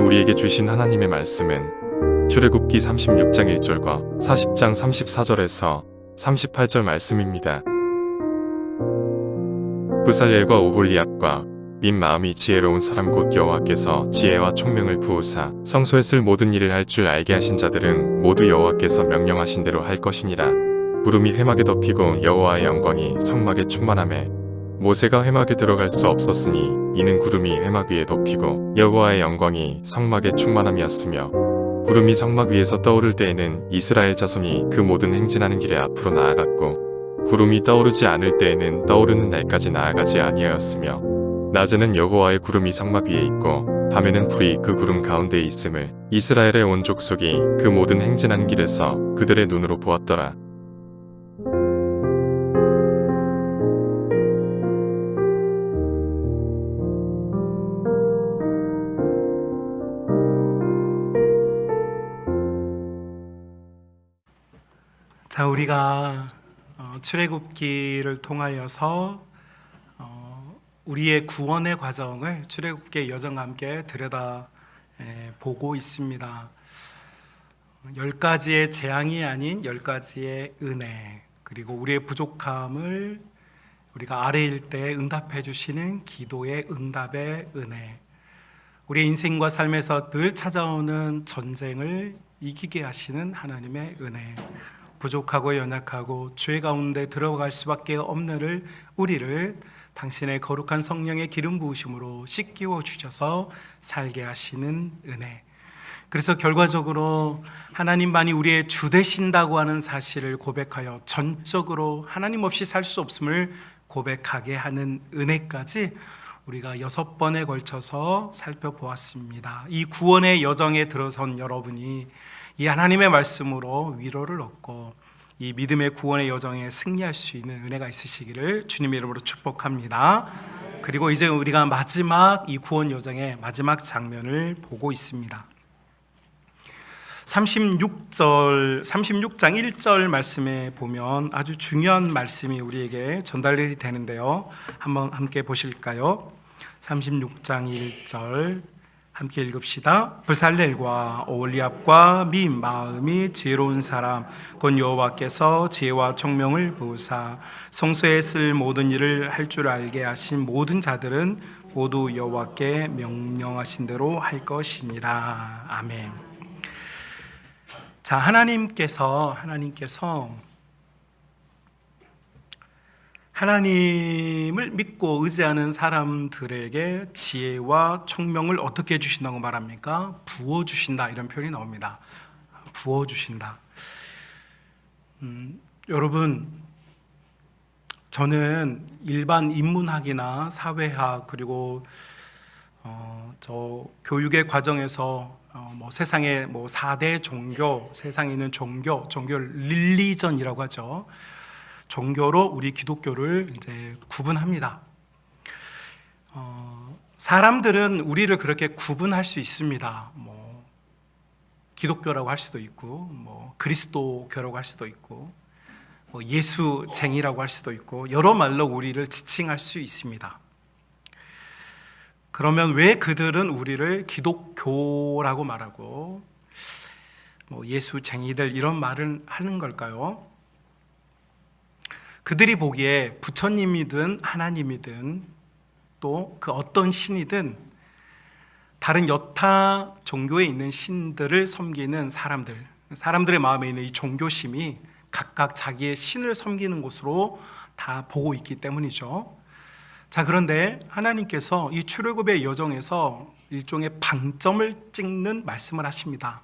우리에게 주신 하나님의 말씀은 출애굽기 36장 1절과 40장 34절에서 38절 말씀입니다. 부살렐과 오홀리압과 민 마음이 지혜로운 사람 곧 여호와께서 지혜와 총명을 부으사 성소에 쓸 모든 일을 할 줄 알게 하신 자들은 모두 여호와께서 명령하신 대로 할 것이니라. 구름이 회막에 덮이고 여호와의 영광이 성막에 충만하매 모세가 회막에 들어갈 수 없었으니 이는 구름이 회막 위에 덮이고 여호와의 영광이 성막에 충만함이었으며, 구름이 성막 위에서 떠오를 때에는 이스라엘 자손이 그 모든 행진하는 길에 앞으로 나아갔고, 구름이 떠오르지 않을 때에는 떠오르는 날까지 나아가지 아니하였으며, 낮에는 여호와의 구름이 성막 위에 있고 밤에는 불이 그 구름 가운데에 있음을 이스라엘의 온 족속이 그 모든 행진하는 길에서 그들의 눈으로 보았더라. 자, 우리가 출애굽기를 통하여서 우리의 구원의 과정을 출애굽기의 여정과 함께 들여다 보고 있습니다. 10가지의 재앙이 아닌 10가지의 은혜, 그리고 우리의 부족함을 우리가 아래일 때 응답해 주시는 기도의 응답의 은혜, 우리의 인생과 삶에서 늘 찾아오는 전쟁을 이기게 하시는 하나님의 은혜, 부족하고 연약하고 죄 가운데 들어갈 수밖에 없는 우리를 당신의 거룩한 성령의 기름 부으심으로 씻기워 주셔서 살게 하시는 은혜. 그래서 결과적으로 하나님만이 우리의 주 되신다고 하는 사실을 고백하여 전적으로 하나님 없이 살 수 없음을 고백하게 하는 은혜까지 우리가 6번에 걸쳐서 살펴보았습니다. 이 구원의 여정에 들어선 여러분이 이 하나님의 말씀으로 위로를 얻고 이 믿음의 구원의 여정에 승리할 수 있는 은혜가 있으시기를 주님의 이름으로 축복합니다. 그리고 이제 우리가 마지막 이 구원 여정의 마지막 장면을 보고 있습니다. 36장 1절 말씀에 보면 아주 중요한 말씀이 우리에게 전달이 되는데요, 한번 함께 보실까요? 36장 1절 함께 읽읍시다. 부살렐과 오홀리압과 민 마음이 지혜로운 사람 곧 여호와께서 지혜와 총명을 부으사 성소에 쓸 모든 일을 할 줄 알게 하신 모든 자들은 모두 여호와께 명령하신 대로 할 것이니라. 아멘. 자, 하나님께서 하나님을 믿고 의지하는 사람들에게 지혜와 총명을 어떻게 해주신다고 말합니까? 부어주신다, 이런 표현이 나옵니다. 부어주신다. 여러분, 저는 일반 인문학이나 사회학, 그리고 저 교육의 과정에서 세상의 4대 종교, 세상에 있는 종교를 릴리전이라고 하죠. 종교로 우리 기독교를 이제 구분합니다. 사람들은 우리를 그렇게 구분할 수 있습니다. 기독교라고 할 수도 있고, 그리스도교라고 할 수도 있고, 예수쟁이라고 할 수도 있고, 여러 말로 우리를 지칭할 수 있습니다. 그러면 왜 그들은 우리를 기독교라고 말하고, 예수쟁이들 이런 말을 하는 걸까요? 그들이 보기에 부처님이든 하나님이든 또 그 어떤 신이든 다른 여타 종교에 있는 신들을 섬기는 사람들의 마음에 있는 이 종교심이 각각 자기의 신을 섬기는 곳으로 다 보고 있기 때문이죠. 자, 그런데 하나님께서 이 출애굽의 여정에서 일종의 방점을 찍는 말씀을 하십니다.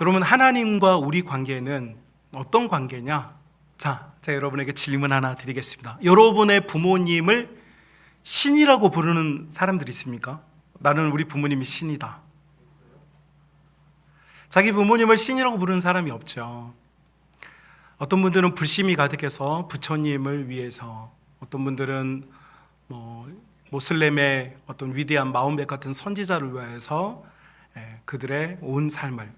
여러분, 하나님과 우리 관계는 어떤 관계냐? 자, 제가 여러분에게 질문 하나 드리겠습니다. 여러분의 부모님을 신이라고 부르는 사람들이 있습니까? 나는 우리 부모님이 신이다. 자기 부모님을 신이라고 부르는 사람이 없죠. 어떤 분들은 불심이 가득해서 부처님을 위해서, 어떤 분들은 모슬렘의 어떤 위대한 마홈벳 같은 선지자를 위해서 그들의 온 삶을,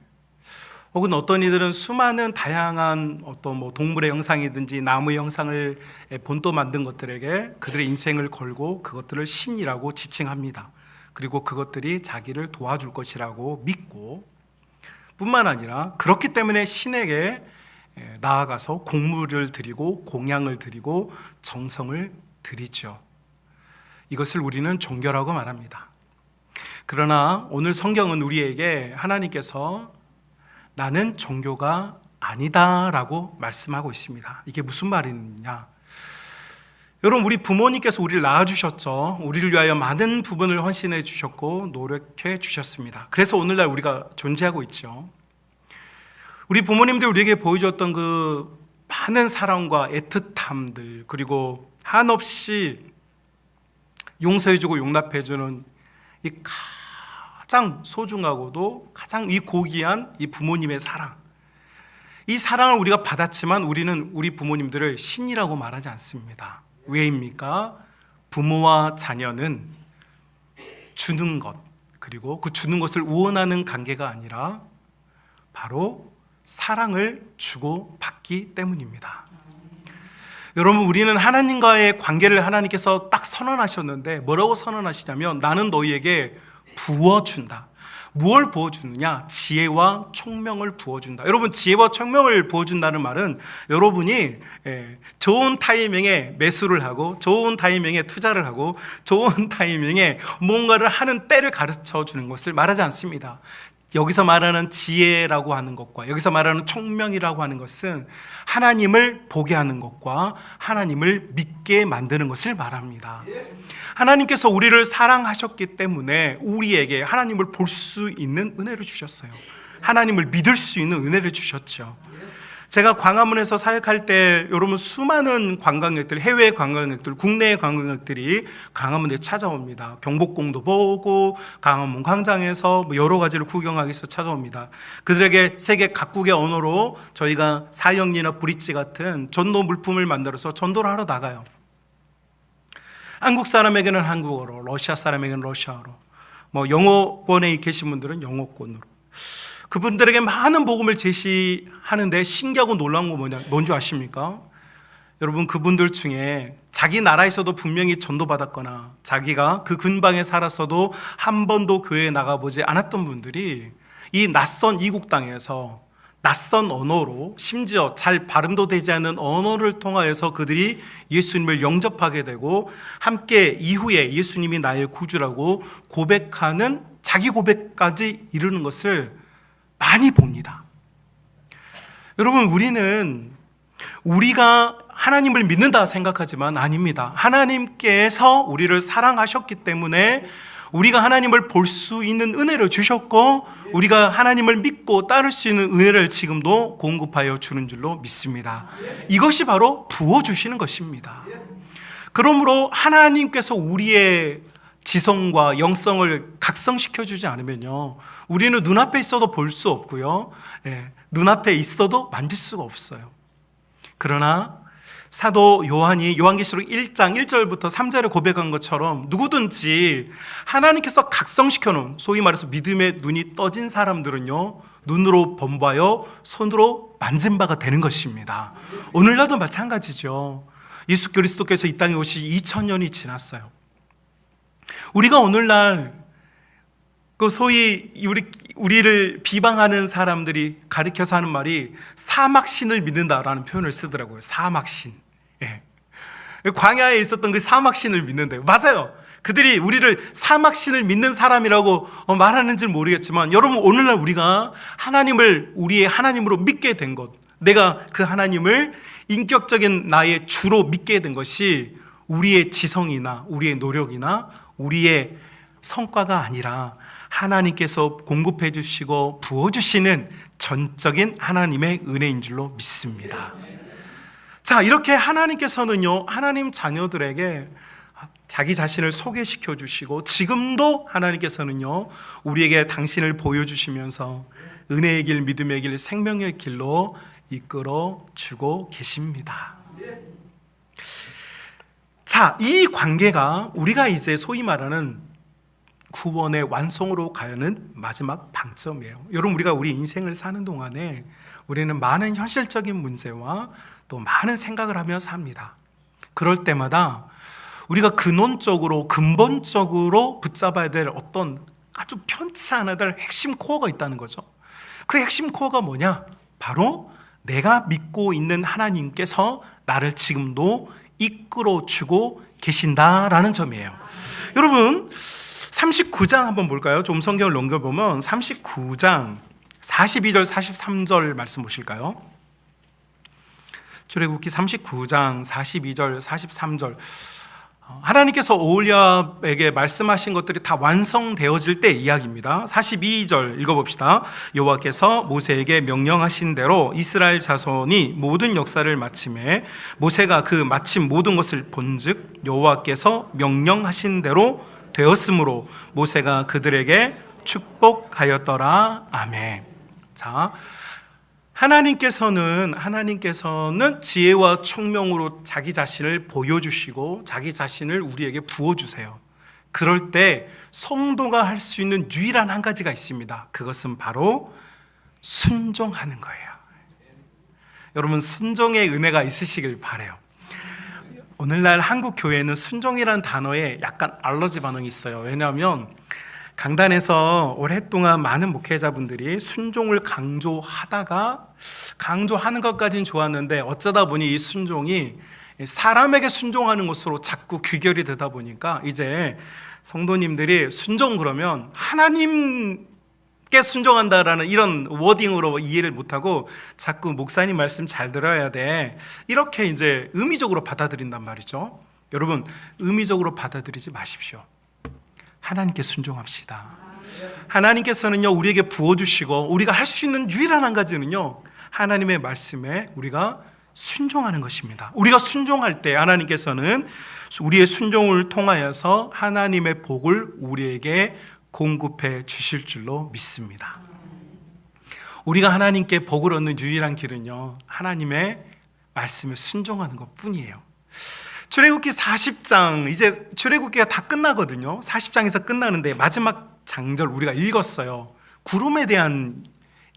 혹은 어떤 이들은 수많은 다양한 어떤 동물의 형상이든지 나무의 형상을 본떠 만든 것들에게 그들의 인생을 걸고 그것들을 신이라고 지칭합니다. 그리고 그것들이 자기를 도와줄 것이라고 믿고, 뿐만 아니라 그렇기 때문에 신에게 나아가서 공물을 드리고 공양을 드리고 정성을 드리죠. 이것을 우리는 종교라고 말합니다. 그러나 오늘 성경은 우리에게 하나님께서 나는 종교가 아니다라고 말씀하고 있습니다. 이게 무슨 말이냐? 여러분, 우리 부모님께서 우리를 낳아주셨죠. 우리를 위하여 많은 부분을 헌신해 주셨고 노력해 주셨습니다. 그래서 오늘날 우리가 존재하고 있죠. 우리 부모님들 우리에게 보여줬던 그 많은 사랑과 애틋함들, 그리고 한없이 용서해주고 용납해주는 이 가장 소중하고도 가장 이 고귀한 이 부모님의 사랑, 이 사랑을 우리가 받았지만 우리는 우리 부모님들을 신이라고 말하지 않습니다. 왜입니까? 부모와 자녀는 주는 것, 그리고 그 주는 것을 우원하는 관계가 아니라 바로 사랑을 주고 받기 때문입니다. 여러분, 우리는 하나님과의 관계를 하나님께서 딱 선언하셨는데 뭐라고 선언하시냐면 나는 너희에게 부어준다. 무엇을 부어주느냐? 지혜와 총명을 부어준다. 여러분, 지혜와 총명을 부어준다는 말은 여러분이 좋은 타이밍에 매수를 하고 좋은 타이밍에 투자를 하고 좋은 타이밍에 뭔가를 하는 때를 가르쳐 주는 것을 말하지 않습니다. 여기서 말하는 지혜라고 하는 것과 여기서 말하는 총명이라고 하는 것은 하나님을 보게 하는 것과 하나님을 믿게 만드는 것을 말합니다. 하나님께서 우리를 사랑하셨기 때문에 우리에게 하나님을 볼 수 있는 은혜를 주셨어요. 하나님을 믿을 수 있는 은혜를 주셨죠. 제가 광화문에서 사역할 때 여러분 수많은 관광객들, 해외 관광객들, 국내 관광객들이 광화문에 찾아옵니다. 경복궁도 보고 광화문 광장에서 여러 가지를 구경하기 위해서 찾아옵니다. 그들에게 세계 각국의 언어로 저희가 사형리나 브릿지 같은 전도 물품을 만들어서 전도를 하러 나가요. 한국 사람에게는 한국어로, 러시아 사람에게는 러시아어로, 영어권에 계신 분들은 영어권으로 그분들에게 많은 복음을 제시하는데 신기하고 놀라운 거 뭔지 아십니까? 여러분, 그분들 중에 자기 나라에서도 분명히 전도받았거나 자기가 그 근방에 살았어도 한 번도 교회에 나가보지 않았던 분들이 이 낯선 이국 땅에서 낯선 언어로, 심지어 잘 발음도 되지 않는 언어를 통하여서 그들이 예수님을 영접하게 되고 함께 이후에 예수님이 나의 구주라고 고백하는, 자기 고백까지 이루는 것을 많이 봅니다. 여러분, 우리가 하나님을 믿는다 생각하지만 아닙니다. 하나님께서 우리를 사랑하셨기 때문에 우리가 하나님을 볼 수 있는 은혜를 주셨고 우리가 하나님을 믿고 따를 수 있는 은혜를 지금도 공급하여 주는 줄로 믿습니다. 이것이 바로 부어주시는 것입니다. 그러므로 하나님께서 우리의 지성과 영성을 각성시켜주지 않으면요, 우리는 눈앞에 있어도 볼 수 없고요, 눈앞에 있어도 만질 수가 없어요. 그러나 사도 요한이 요한계시록 1장 1절부터 3절에 고백한 것처럼 누구든지 하나님께서 각성시켜 놓은, 소위 말해서 믿음의 눈이 떠진 사람들은요, 눈으로 범봐요 손으로 만진 바가 되는 것입니다. 오늘날도 마찬가지죠. 예수 그리스도께서 이 땅에 오시 2000년이 지났어요. 우리가 오늘날 그 소위 우리를 비방하는 사람들이 가리켜서 하는 말이 사막신을 믿는다라는 표현을 쓰더라고요. 사막신. 광야에 있었던 그 사막신을 믿는데요. 맞아요. 그들이 우리를 사막신을 믿는 사람이라고 말하는지는 모르겠지만, 여러분, 오늘날 우리가 하나님을 우리의 하나님으로 믿게 된 것, 내가 그 하나님을 인격적인 나의 주로 믿게 된 것이 우리의 지성이나 우리의 노력이나 우리의 성과가 아니라 하나님께서 공급해 주시고 부어주시는 전적인 하나님의 은혜인 줄로 믿습니다. 자, 이렇게 하나님께서는요, 하나님 자녀들에게 자기 자신을 소개시켜 주시고 지금도 하나님께서는요, 우리에게 당신을 보여주시면서 은혜의 길, 믿음의 길, 생명의 길로 이끌어 주고 계십니다. 자, 이 관계가 우리가 이제 소위 말하는 구원의 완성으로 가는 마지막 방점이에요. 여러분, 우리가 우리 인생을 사는 동안에 우리는 많은 현실적인 문제와 또 많은 생각을 하며 삽니다. 그럴 때마다 우리가 근원적으로 근본적으로 붙잡아야 될 어떤 아주 편치 않아야 될 핵심 코어가 있다는 거죠. 그 핵심 코어가 뭐냐? 바로 내가 믿고 있는 하나님께서 나를 지금도 이끌어주고 계신다라는 점이에요. 여러분 39장 한번 볼까요? 좀 성경을 넘겨보면 39장 42절 43절 말씀 보실까요? 출애굽기 39장 42절 43절 하나님께서 오홀리압에게 말씀하신 것들이 다 완성되어질 때 이야기입니다. 42절 읽어봅시다. 여호와께서 모세에게 명령하신 대로 이스라엘 자손이 모든 역사를 마침에 모세가 그 마침 모든 것을 본즉 여호와께서 명령하신 대로 되었으므로 모세가 그들에게 축복하였더라. 아멘. 자, 하나님께서는 지혜와 총명으로 자기 자신을 보여주시고 자기 자신을 우리에게 부어주세요. 그럴 때 성도가 할 수 있는 유일한 한 가지가 있습니다. 그것은 바로 순종하는 거예요. 여러분 순종의 은혜가 있으시길 바라요. 오늘날 한국 교회는 순종이라는 단어에 약간 알러지 반응이 있어요. 왜냐하면 강단에서 오랫동안 많은 목회자분들이 순종을 강조하는 것까지는 좋았는데 어쩌다 보니 이 순종이 사람에게 순종하는 것으로 자꾸 귀결이 되다 보니까 이제 성도님들이 순종 그러면 하나님께 순종한다라는 이런 워딩으로 이해를 못하고 자꾸 목사님 말씀 잘 들어야 돼 이렇게 이제 의미적으로 받아들인단 말이죠. 여러분 의미적으로 받아들이지 마십시오. 하나님께 순종합시다. 하나님께서는요 우리에게 부어주시고 우리가 할 수 있는 유일한 한 가지는요 하나님의 말씀에 우리가 순종하는 것입니다. 우리가 순종할 때 하나님께서는 우리의 순종을 통하여서 하나님의 복을 우리에게 공급해 주실 줄로 믿습니다. 우리가 하나님께 복을 얻는 유일한 길은요 하나님의 말씀에 순종하는 것뿐이에요. 출애굽기 40장 이제 출애굽기가 다 끝나거든요. 40장에서 끝나는데 마지막 장절 우리가 읽었어요. 구름에 대한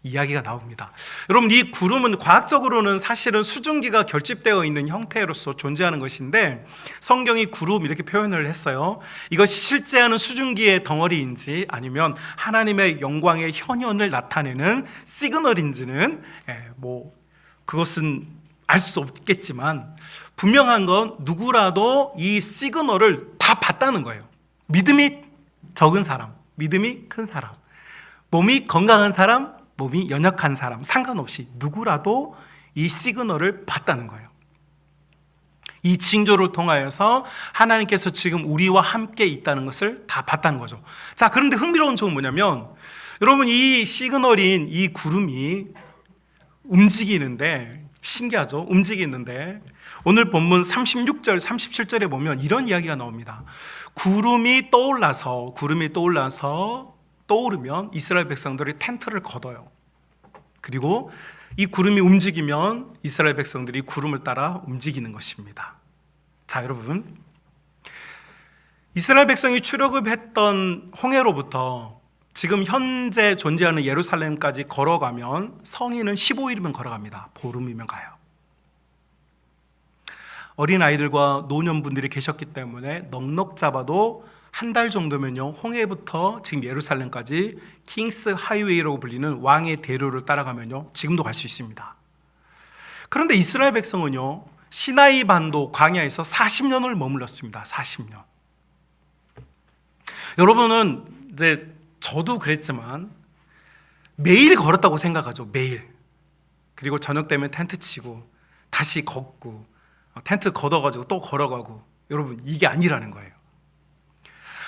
이야기가 나옵니다. 여러분 이 구름은 과학적으로는 사실은 수증기가 결집되어 있는 형태로서 존재하는 것인데 성경이 구름 이렇게 표현을 했어요. 이것이 실제하는 수증기의 덩어리인지 아니면 하나님의 영광의 현현을 나타내는 시그널인지는 그것은 알 수 없겠지만 분명한 건 누구라도 이 시그널을 다 봤다는 거예요. 믿음이 적은 사람, 믿음이 큰 사람, 몸이 건강한 사람, 몸이 연약한 사람 상관없이 누구라도 이 시그널을 봤다는 거예요. 이 징조를 통하여서 하나님께서 지금 우리와 함께 있다는 것을 다 봤다는 거죠. 자, 그런데 흥미로운 점은 뭐냐면 여러분 이 시그널인 이 구름이 움직이는데 신기하죠? 움직이는데 오늘 본문 36절 37절에 보면 이런 이야기가 나옵니다. 구름이 떠오르면 이스라엘 백성들이 텐트를 걷어요. 그리고 이 구름이 움직이면 이스라엘 백성들이 구름을 따라 움직이는 것입니다. 자, 여러분 이스라엘 백성이 출애굽했던 홍해로부터 지금 현재 존재하는 예루살렘까지 걸어가면 성인은 15일이면 걸어갑니다. 보름이면 가요. 어린아이들과 노년분들이 계셨기 때문에 넉넉 잡아도 한 달 정도면요 홍해부터 지금 예루살렘까지 킹스 하이웨이라고 불리는 왕의 대로를 따라가면요 지금도 갈 수 있습니다. 그런데 이스라엘 백성은요 시나이 반도 광야에서 40년을 머물렀습니다. 40년. 여러분은 이제 저도 그랬지만 매일 걸었다고 생각하죠. 매일. 그리고 저녁 되면 텐트 치고 다시 걷고 텐트 걷어가지고 또 걸어가고 여러분 이게 아니라는 거예요.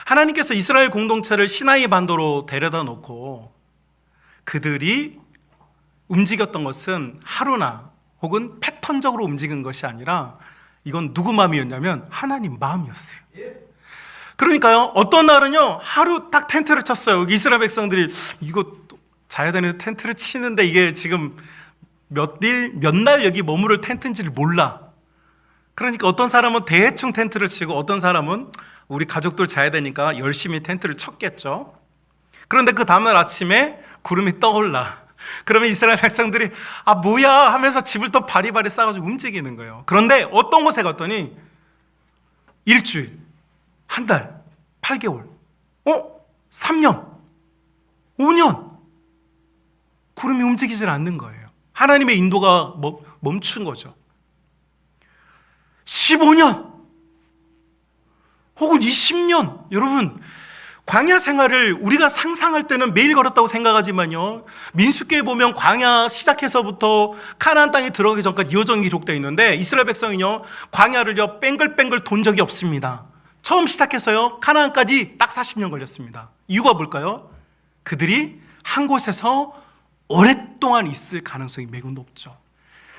하나님께서 이스라엘 공동체를 시나이 반도로 데려다 놓고 그들이 움직였던 것은 하루나 혹은 패턴적으로 움직인 것이 아니라 이건 누구 마음이었냐면 하나님 마음이었어요. 그러니까요 어떤 날은요 하루 딱 텐트를 쳤어요. 이스라엘 백성들이 이거 자야 되는 텐트를 치는데 이게 지금 몇 날 여기 머무를 텐트인지를 몰라. 그러니까 어떤 사람은 대충 텐트를 치고 어떤 사람은 우리 가족들 자야 되니까 열심히 텐트를 쳤겠죠. 그런데 그 다음날 아침에 구름이 떠올라. 그러면 이스라엘 백성들이 뭐야 하면서 집을 또 바리바리 싸가지고 움직이는 거예요. 그런데 어떤 곳에 갔더니 일주일, 한 달, 8개월, 3년, 5년 구름이 움직이질 않는 거예요. 하나님의 인도가 멈춘 거죠. 15년 혹은 20년. 여러분, 광야 생활을 우리가 상상할 때는 매일 걸었다고 생각하지만요, 민수기에 보면 광야 시작해서부터 가나안 땅에 들어가기 전까지 여정이 기록되어 있는데, 이스라엘 백성은요 광야를요 뺑글뺑글 돈 적이 없습니다. 처음 시작해서요 가나안까지 딱 40년 걸렸습니다. 이유가 뭘까요? 그들이 한 곳에서 오랫동안 있을 가능성이 매우 높죠.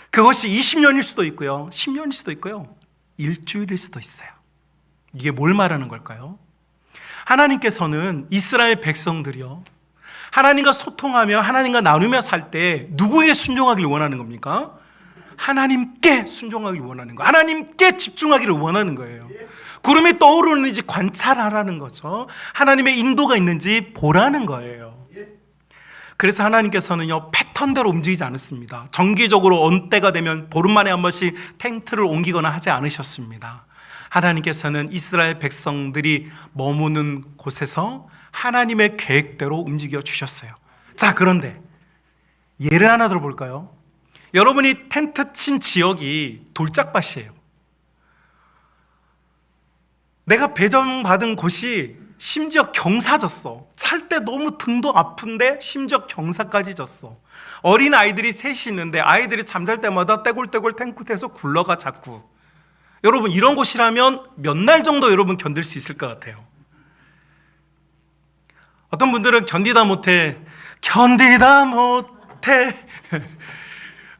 그것이 20년일 수도 있고요, 10년일 수도 있고요, 일주일일 수도 있어요. 이게 뭘 말하는 걸까요? 하나님께서는 이스라엘 백성들이요, 하나님과 소통하며 하나님과 나누며 살 때 누구에게 순종하기를 원하는 겁니까? 하나님께 순종하기를 원하는 거예요. 하나님께 집중하기를 원하는 거예요. 구름이 떠오르는지 관찰하라는 거죠. 하나님의 인도가 있는지 보라는 거예요. 그래서 하나님께서는요 패턴대로 움직이지 않았습니다. 정기적으로 어느 때가 되면 보름 만에 한 번씩 텐트를 옮기거나 하지 않으셨습니다. 하나님께서는 이스라엘 백성들이 머무는 곳에서 하나님의 계획대로 움직여 주셨어요. 자, 그런데 예를 하나 들어볼까요? 여러분이 텐트 친 지역이 돌짝밭이에요. 내가 배정받은 곳이 심지어 경사졌어. 찰 때 너무 등도 아픈데 심지어 경사까지 졌어. 어린 아이들이 셋이 있는데 아이들이 잠잘 때마다 떼굴떼굴 탱크에서 굴러가 자꾸. 여러분, 이런 곳이라면 몇 날 정도 여러분 견딜 수 있을 것 같아요? 어떤 분들은 견디다 못해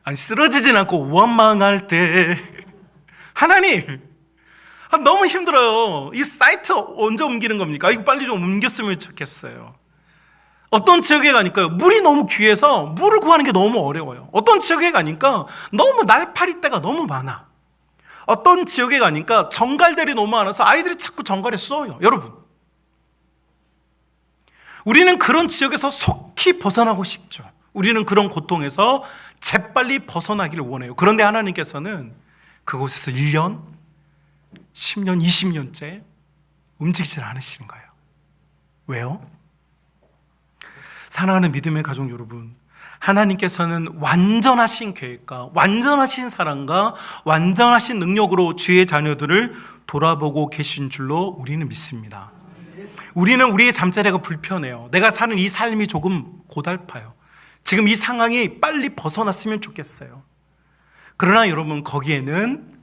아니, 쓰러지진 않고 원망할 때 하나님, 너무 힘들어요. 이 사이트 언제 옮기는 겁니까? 이거 빨리 좀 옮겼으면 좋겠어요. 어떤 지역에 가니까요, 물이 너무 귀해서 물을 구하는 게 너무 어려워요. 어떤 지역에 가니까 너무 날파리떼가 너무 많아. 어떤 지역에 가니까 정갈들이 너무 많아서 아이들이 자꾸 정갈에 쏘여요. 여러분, 우리는 그런 지역에서 속히 벗어나고 싶죠. 우리는 그런 고통에서 재빨리 벗어나기를 원해요. 그런데 하나님께서는 그곳에서 1년, 10년, 20년째 움직이질 않으시는 거예요. 왜요? 사랑하는 믿음의 가족 여러분, 하나님께서는 완전하신 계획과 완전하신 사랑과 완전하신 능력으로 주의 자녀들을 돌아보고 계신 줄로 우리는 믿습니다. 우리는 우리의 잠자리가 불편해요. 내가 사는 이 삶이 조금 고달파요. 지금 이 상황이 빨리 벗어났으면 좋겠어요. 그러나 여러분, 거기에는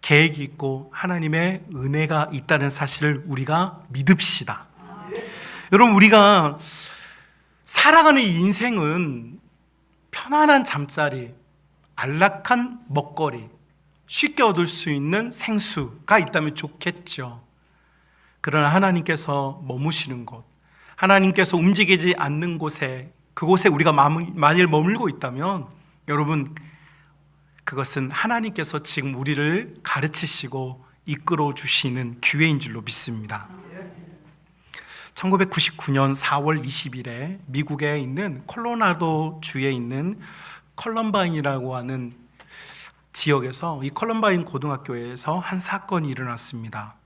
계획이 있고 하나님의 은혜가 있다는 사실을 우리가 믿읍시다. 여러분, 우리가 살아가는 이 인생은 편안한 잠자리, 안락한 먹거리, 쉽게 얻을 수 있는 생수가 있다면 좋겠죠. 그러나 하나님께서 머무시는 곳, 하나님께서 움직이지 않는 곳에, 그곳에 우리가 만일 머물고 있다면 여러분, 그것은 하나님께서 지금 우리를 가르치시고 이끌어 주시는 기회인 줄로 믿습니다. 1999년 4월 20일에 미국에 있는 콜로라도 주에 있는 컬럼바인이라고 하는 지역에서, 이 컬럼바인 고등학교에서 한 사건이 일어났습니다.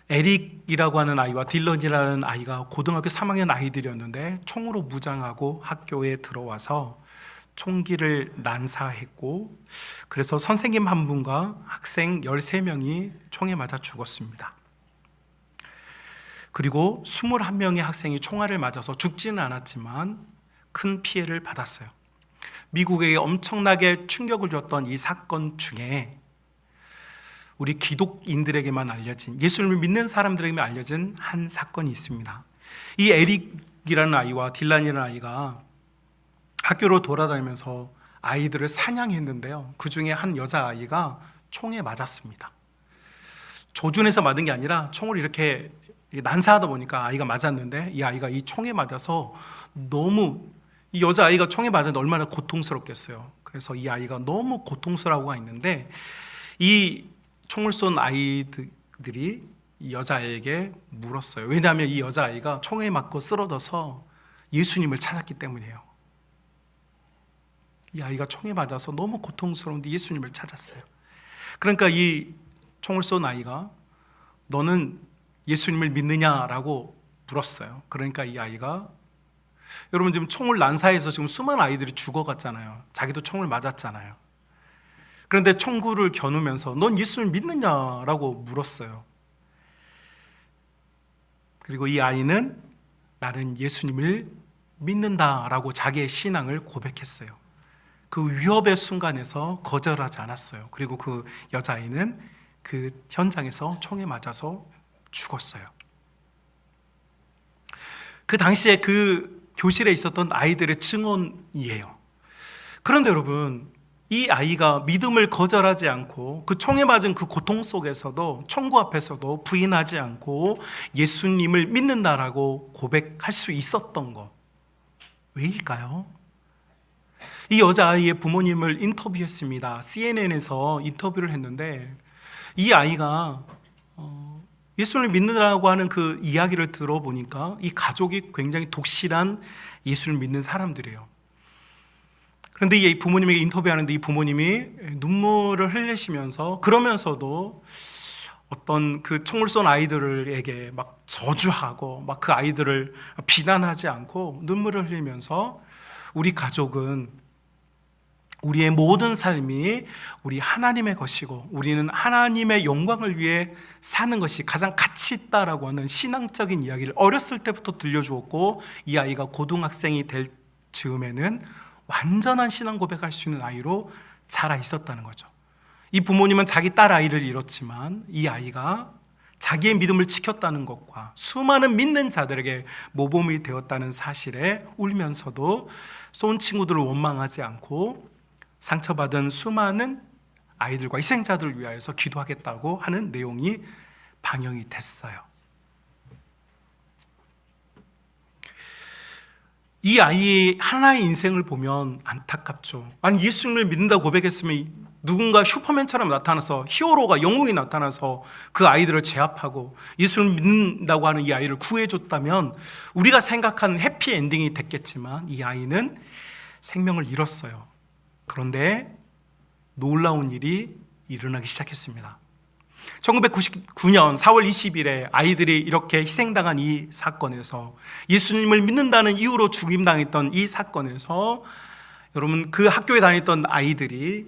에릭이라고 하는 아이와 딜런이라는 아이가 고등학교 3학년 아이들이었는데 총으로 무장하고 학교에 들어와서 총기를 난사했고, 그래서 선생님 한 분과 학생 13명이 총에 맞아 죽었습니다. 그리고 21명의 학생이 총알을 맞아서 죽지는 않았지만 큰 피해를 받았어요. 미국에 엄청나게 충격을 줬던 이 사건 중에 우리 기독인들에게만 알려진, 예수님을 믿는 사람들에게만 알려진 한 사건이 있습니다. 이 에릭이라는 아이와 딜란이라는 아이가 학교로 돌아다니면서 아이들을 사냥했는데요, 그 중에 한 여자아이가 총에 맞았습니다. 조준해서 맞은 게 아니라 총을 이렇게 난사하다 보니까 아이가 맞았는데, 이 아이가 이 총에 맞아서 너무, 이 여자아이가 총에 맞았는데 얼마나 고통스럽겠어요. 그래서 이 아이가 너무 고통스러워하고 있는데, 이 총을 쏜 아이들이 이 여자아이에게 물었어요. 왜냐하면 이 여자아이가 총에 맞고 쓰러져서 예수님을 찾았기 때문이에요. 이 아이가 총에 맞아서 너무 고통스러운데 예수님을 찾았어요. 그러니까 이 총을 쏜 아이가 너는 예수님을 믿느냐라고 물었어요. 그러니까 이 아이가, 여러분 지금 총을 난사해서 지금 수많은 아이들이 죽어갔잖아요. 자기도 총을 맞았잖아요. 그런데 총구를 겨누면서 넌 예수님을 믿느냐라고 물었어요. 그리고 이 아이는 나는 예수님을 믿는다라고 자기의 신앙을 고백했어요. 그 위협의 순간에서 거절하지 않았어요. 그리고 그 여자아이는 그 현장에서 총에 맞아서 죽었어요. 그 당시에 그 교실에 있었던 아이들의 증언이에요. 그런데 여러분, 이 아이가 믿음을 거절하지 않고 그 총에 맞은 그 고통 속에서도 총구 앞에서도 부인하지 않고 예수님을 믿는다라고 고백할 수 있었던 것, 왜일까요? 이 여자아이의 부모님을 인터뷰했습니다. CNN에서 인터뷰를 했는데 이 아이가 예수를 믿는다고 하는 그 이야기를 들어보니까 이 가족이 굉장히 독실한 예수를 믿는 사람들이에요. 그런데 이 부모님에게 인터뷰하는데 이 부모님이 눈물을 흘리시면서 그러면서도 어떤 그 총을 쏜 아이들에게 막 저주하고 막 그 아이들을 비난하지 않고 눈물을 흘리면서 우리 가족은 우리의 모든 삶이 우리 하나님의 것이고 우리는 하나님의 영광을 위해 사는 것이 가장 가치 있다라고 하는 신앙적인 이야기를 어렸을 때부터 들려주었고 이 아이가 고등학생이 될 즈음에는 완전한 신앙 고백할 수 있는 아이로 자라 있었다는 거죠. 이 부모님은 자기 딸 아이를 잃었지만 이 아이가 자기의 믿음을 지켰다는 것과 수많은 믿는 자들에게 모범이 되었다는 사실에 울면서도 쏜 친구들을 원망하지 않고 상처받은 수많은 아이들과 희생자들을 위하여서 기도하겠다고 하는 내용이 방영이 됐어요. 이 아이의 하나의 인생을 보면 안타깝죠. 아니, 예수님을 믿는다고 고백했으면 누군가 슈퍼맨처럼 나타나서 히어로가, 영웅이 나타나서 그 아이들을 제압하고 예수를 믿는다고 하는 이 아이를 구해줬다면 우리가 생각하는 해피엔딩이 됐겠지만 이 아이는 생명을 잃었어요. 그런데 놀라운 일이 일어나기 시작했습니다. 1999년 4월 20일에 아이들이 이렇게 희생당한 이 사건에서, 예수님을 믿는다는 이유로 죽임당했던 이 사건에서, 여러분 그 학교에 다녔던 아이들이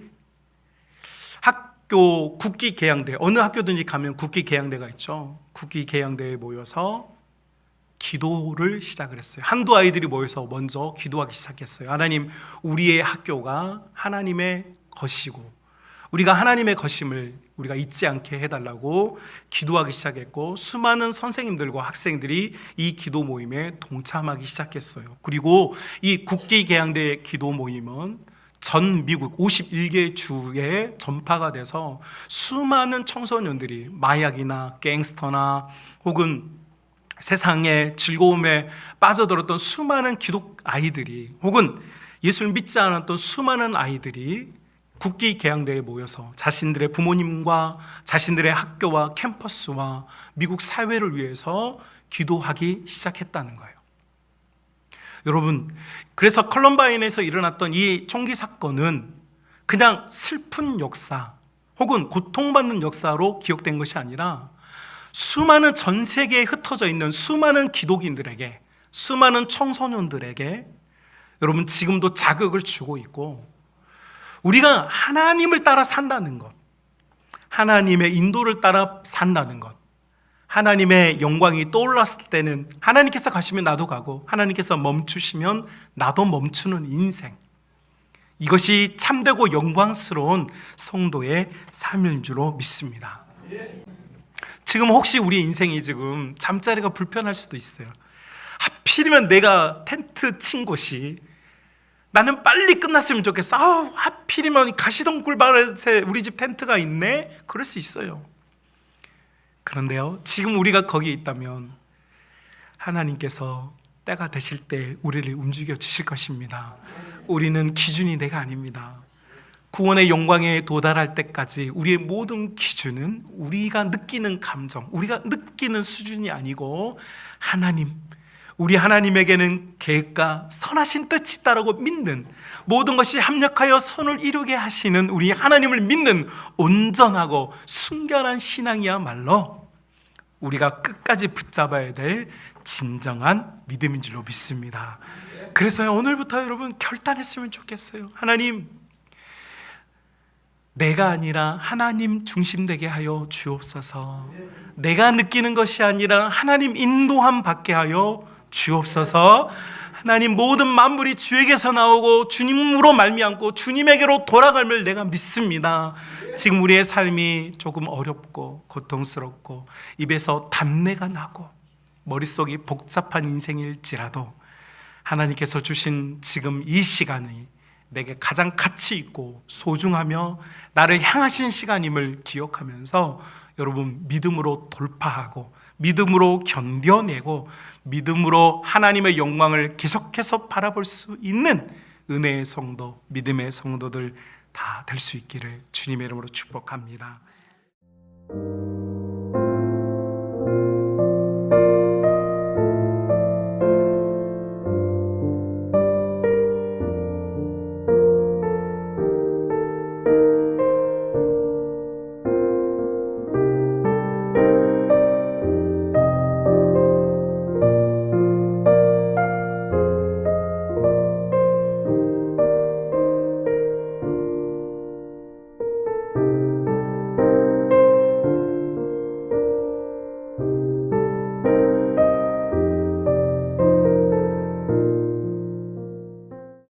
학교 국기개양대, 어느 학교든지 가면 국기개양대가 있죠. 국기개양대에 모여서 기도를 시작을 했어요. 한두 아이들이 모여서 먼저 기도하기 시작했어요. 하나님, 우리의 학교가 하나님의 것이고 우리가 하나님의 것임을 우리가 잊지 않게 해달라고 기도하기 시작했고, 수많은 선생님들과 학생들이 이 기도 모임에 동참하기 시작했어요. 그리고 이 국기개양대 기도 모임은 전 미국 51개 주에 전파가 돼서 수많은 청소년들이 마약이나 갱스터나 혹은 세상의 즐거움에 빠져들었던 수많은 기독 아이들이, 혹은 예수를 믿지 않았던 수많은 아이들이 국기개양대에 모여서 자신들의 부모님과 자신들의 학교와 캠퍼스와 미국 사회를 위해서 기도하기 시작했다는 거예요. 여러분, 그래서 컬럼바인에서 일어났던 이 총기 사건은 그냥 슬픈 역사 혹은 고통받는 역사로 기억된 것이 아니라 수많은 전 세계에 흩어져 있는 수많은 기독인들에게, 수많은 청소년들에게 여러분 지금도 자극을 주고 있고, 우리가 하나님을 따라 산다는 것, 하나님의 인도를 따라 산다는 것, 하나님의 영광이 떠올랐을 때는 하나님께서 가시면 나도 가고 하나님께서 멈추시면 나도 멈추는 인생, 이것이 참되고 영광스러운 성도의 삶인 줄로 믿습니다. 지금 혹시 우리 인생이 지금 잠자리가 불편할 수도 있어요. 하필이면 내가 텐트 친 곳이, 나는 빨리 끝났으면 좋겠어. 하필이면 가시덤굴밭에 우리 집 텐트가 있네. 그럴 수 있어요. 그런데요, 지금 우리가 거기에 있다면 하나님께서 때가 되실 때 우리를 움직여 주실 것입니다. 우리는 기준이 내가 아닙니다. 구원의 영광에 도달할 때까지 우리의 모든 기준은 우리가 느끼는 감정, 우리가 느끼는 수준이 아니고 하나님, 우리 하나님에게는 계획과 선하신 뜻이 있다라고 믿는, 모든 것이 합력하여 선을 이루게 하시는 우리 하나님을 믿는 온전하고 순결한 신앙이야말로 우리가 끝까지 붙잡아야 될 진정한 믿음인 줄로 믿습니다. 그래서 오늘부터 여러분 결단했으면 좋겠어요. 하나님, 내가 아니라 하나님 중심되게 하여 주옵소서. 내가 느끼는 것이 아니라 하나님 인도함 받게 하여 주옵소서. 하나님, 모든 만물이 주에게서 나오고 주님으로 말미암고 주님에게로 돌아감을 내가 믿습니다. 지금 우리의 삶이 조금 어렵고 고통스럽고 입에서 단내가 나고 머릿속이 복잡한 인생일지라도 하나님께서 주신 지금 이 시간이 내게 가장 가치 있고 소중하며 나를 향하신 시간임을 기억하면서 여러분 믿음으로 돌파하고 믿음으로 견뎌내고 믿음으로 하나님의 영광을 계속해서 바라볼 수 있는 은혜의 성도, 믿음의 성도들 다 될 수 있기를 주님의 이름으로 축복합니다.